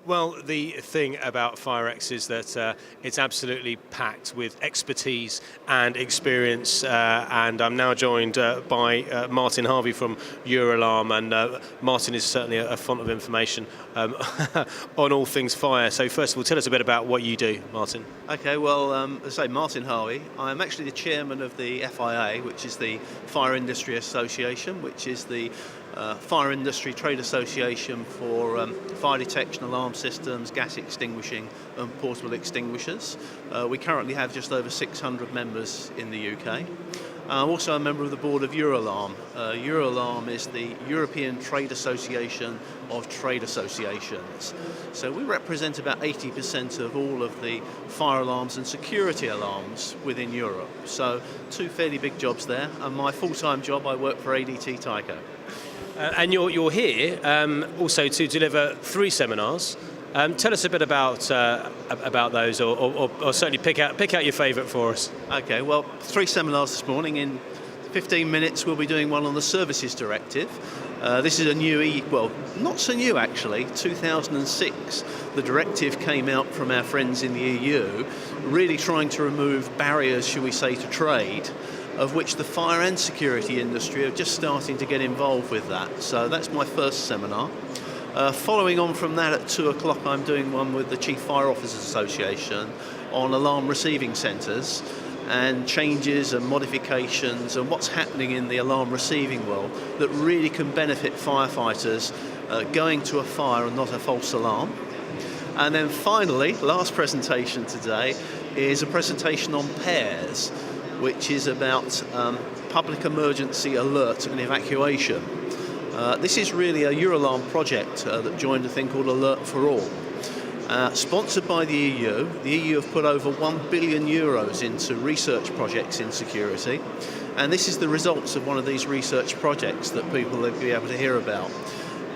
Well, the thing about FIREX is that it's absolutely packed with expertise and experience, and I'm now joined by Martin Harvey from Euralarm, and Martin is certainly a font of information on all things fire. So first of all, tell us a bit about what you do, Martin. Okay, well, as I say, Martin Harvey. I'm actually the chairman of the FIA, which is the Fire Industry Association, which is the fire industry trade association for fire detection, alarm systems, gas extinguishing and portable extinguishers. We currently have just over 600 members in the UK. I'm also a member of the board of Euralarm. Euralarm is the European Trade Association of Trade Associations. So we represent about 80% of all of the fire alarms and security alarms within Europe. So two fairly big jobs there, and my full-time job, I work for ADT Tyco. And you're here also to deliver 3 seminars. Tell us a bit about those, or certainly pick out your favourite for us. Okay, well, 3 seminars this morning. In 15 minutes, we'll be doing one on the Services Directive. This is a new, well, not so new actually. 2006, the directive came out from our friends in the EU, really trying to remove barriers, shall we say, to trade, of which the fire and security industry are just starting to get involved with that. So that's my first seminar. Following on from that, at 2 o'clock, I'm doing one with the Chief Fire Officers Association on alarm receiving centres and changes and modifications and what's happening in the alarm receiving world that really can benefit firefighters going to a fire and not a false alarm. And then finally, last presentation today is a presentation on PAIRS, which is about public emergency alert and evacuation. This is really a Euralarm project that joined a thing called Alert for All. Sponsored by the EU. The EU have put over €1 billion into research projects in security, and this is the results of one of these research projects that people will be able to hear about.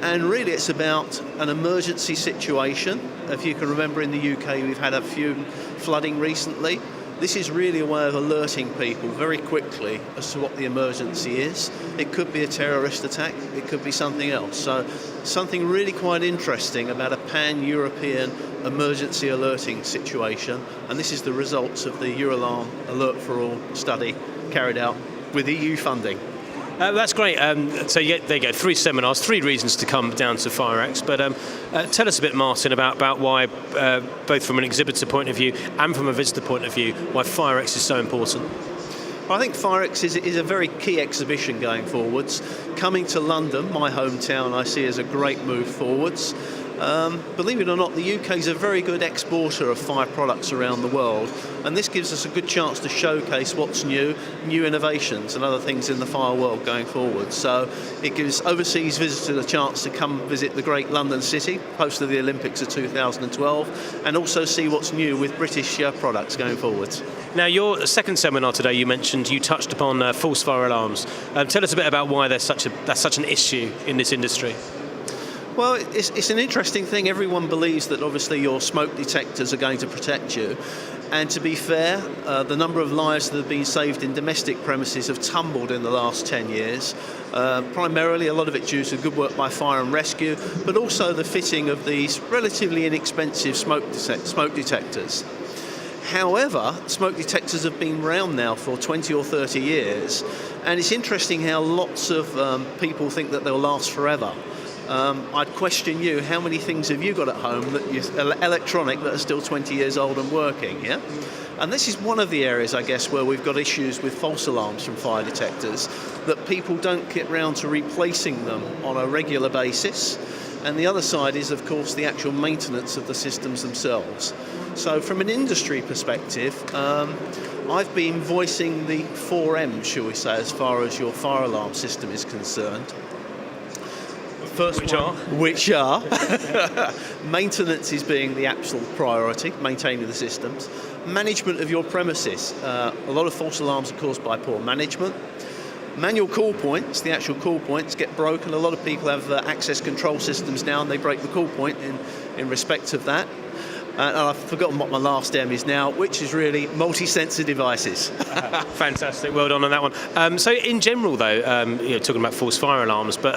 And really it's about an emergency situation. If you can remember, in the UK we've had a few flooding recently. This is really a way of alerting people very quickly as to what the emergency is. It could be a terrorist attack, it could be something else. So something really quite interesting about a pan-European emergency alerting situation, and this is the results of the Euralarm Alert for All study carried out with EU funding. That's great. So yeah, there you go, 3 seminars, 3 reasons to come down to FIREX. But tell us a bit, Martin, about why, both from an exhibitor point of view and from a visitor point of view, why FIREX is so important. I think FIREX is a very key exhibition going forwards. Coming to London, my hometown, I see as a great move forwards. Believe it or not, the UK is a very good exporter of fire products around the world, and this gives us a good chance to showcase what's new innovations and other things in the fire world going forward. So it gives overseas visitors a chance to come visit the great London city, host of the Olympics of 2012, and also see what's new with British products going forward. Now, your second seminar today, you mentioned, you touched upon false fire alarms. Tell us a bit about why that's such an issue in this industry. Well, it's an interesting thing. Everyone believes that obviously your smoke detectors are going to protect you. And to be fair, the number of lives that have been saved in domestic premises have tumbled in the last 10 years. Primarily, a lot of it due to good work by fire and rescue, but also the fitting of these relatively inexpensive smoke detectors. However, smoke detectors have been around now for 20 or 30 years, and it's interesting how lots of people think that they'll last forever. I'd question you, how many things have you got at home that electronic that are still 20 years old and working, yeah? And this is one of the areas, I guess, where we've got issues with false alarms from fire detectors, that people don't get round to replacing them on a regular basis. And the other side is, of course, the actual maintenance of the systems themselves. So from an industry perspective, I've been voicing the 4Ms, shall we say, as far as your fire alarm system is concerned. Which are maintenance is being the absolute priority, maintaining the systems. Management of your premises. A lot of false alarms are caused by poor management. Manual call points, the actual call points get broken. A lot of people have access control systems now and they break the call point in respect of that. And I've forgotten what my last M is now, which is really multi-sensor devices. Fantastic, well done on that one. So in general though, talking about false fire alarms, but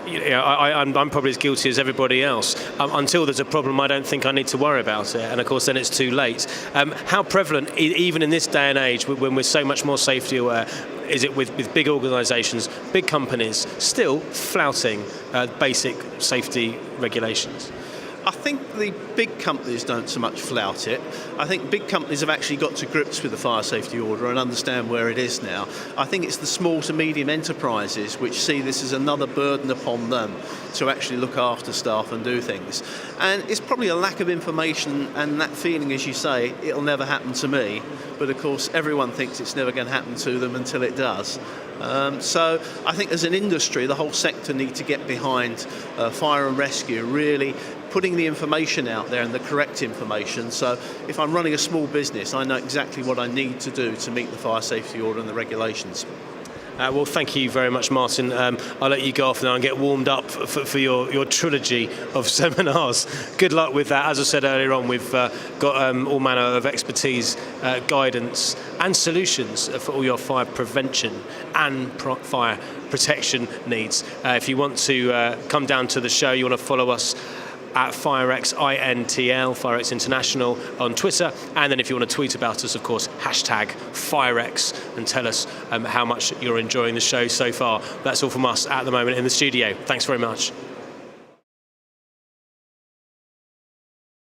I'm probably as guilty as everybody else. Until there's a problem, I don't think I need to worry about it, and of course then it's too late. How prevalent, even in this day and age, when we're so much more safety aware, is it with big organisations, big companies, still flouting basic safety regulations? I think the big companies don't so much flout it. I think big companies have actually got to grips with the fire safety order and understand where it is now. I think it's the small to medium enterprises which see this as another burden upon them to actually look after staff and do things. And it's probably a lack of information and that feeling, as you say, it'll never happen to me. But of course, everyone thinks it's never going to happen to them until it does. So I think as an industry, the whole sector need to get behind fire and rescue, really putting the information out there and the correct information. So if I'm running a small business, I know exactly what I need to do to meet the fire safety order and the regulations. Well, thank you very much, Martin. I'll let you go off now and get warmed up for your trilogy of seminars. Good luck with that. As I said earlier on, we've got all manner of expertise, guidance and solutions for all your fire prevention and fire protection needs. If you want to come down to the show, you want to follow us at FIREX INTL, FIREX International on Twitter, and then if you want to tweet about us, of course, hashtag FIREX, and tell us how much you're enjoying the show so far. That's all from us at the moment in the studio. Thanks very much.